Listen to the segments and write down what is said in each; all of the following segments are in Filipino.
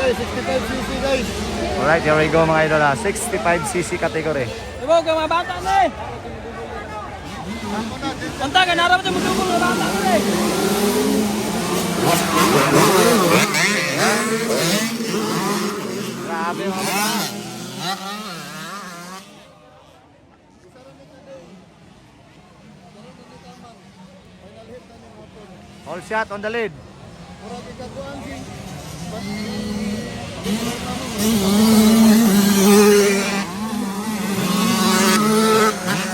guys, 65cc guys. Alright, here we go mga idol ha. 65cc category. Ibo, ka mga bata na eh. Kanta ka, narap ito magdugong mga bata na eh. Grabe mga bata. All shot on the lead.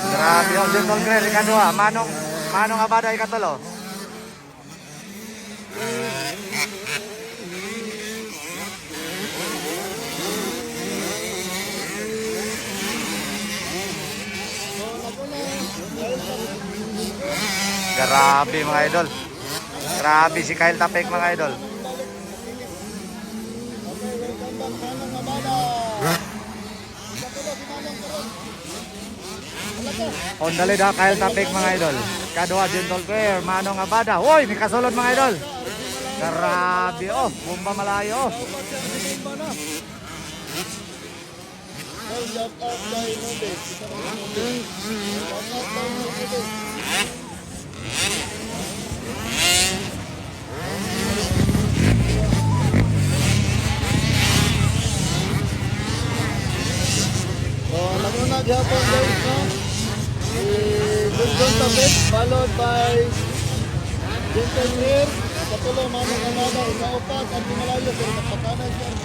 Grabe yung Gentle Clear, ikadua. Manong Abada, ikatulo. Grabe mga idol. Grabe si Kyle Tapek mga idol. On the lead ha, Kyle Tapek mga idol. Kadua Gentle Clear, Manong Abada. Uy, may kasulod mga idol. Grabe oh, bomba malayo oh. Namunag hapon guys, no? Dundon Tapik, followed by Gentle Clear, katulo Manong Abada, ikaupat at Himalayo, pero nagpakanay si RC.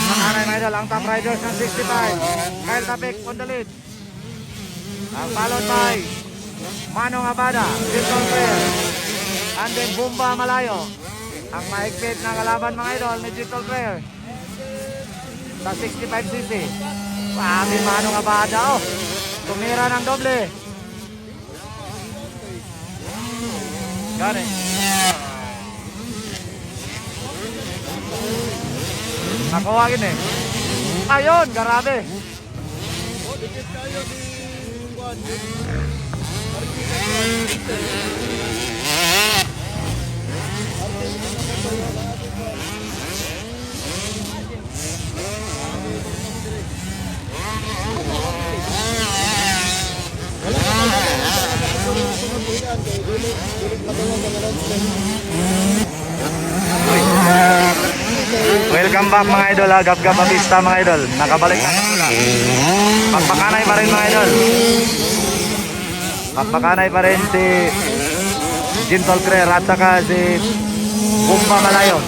Panganay mga idol, ang top riders ng 65. Kyle Tapek on the lead. Followed by Manong Abada, Gentle Clear, and then Bomba Malayo. Ang maigpit na kalaban mga idol ni Gentle Clear sa 65cc. Grabe Manong Abada oh. Tumira ng doble. Gani. Nakuha gini. Ayun, grabe. Dikit kayo di Juan. Welcome back mga idol ha. Gab-gab Batista mga idol. Nakabalik na sila. Pagpakanay pa rin mga idol. Pagpakanay pa rin si Gentle Clear at saka si Bomba Malayo.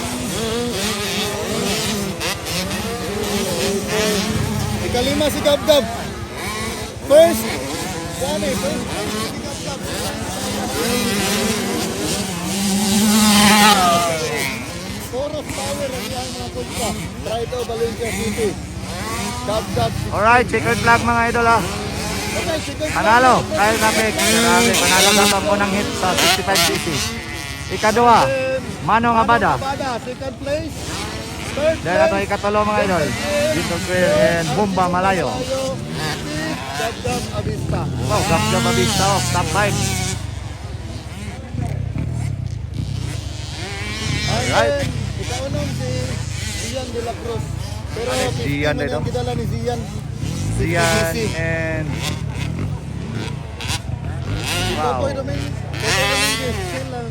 Ikalima si Gab-Gab. First si Gab-Gab. Forest Power ang iyang mga kulpa. Trito, Valencia City. Gab-Gab. Alright, secret flag mga idol ha. Panalo, Kyle Tapek. Grabe, panalo na po ng hit sa 65cc. Ikadua, Manong Abada. Second place. Third Dahil ito ikatulo mga idol, Gentle Clear and Bomba Malayo. Gab-Gab Abista. Wow, Gab-Gab Batista oh, top 5. Alright. Ikaw si Zian de la Cruz. Pero Zian man dito? ang kidala ni Zian. Zian and wow. Popoy Dominguez. Popoy Dominguez. Silang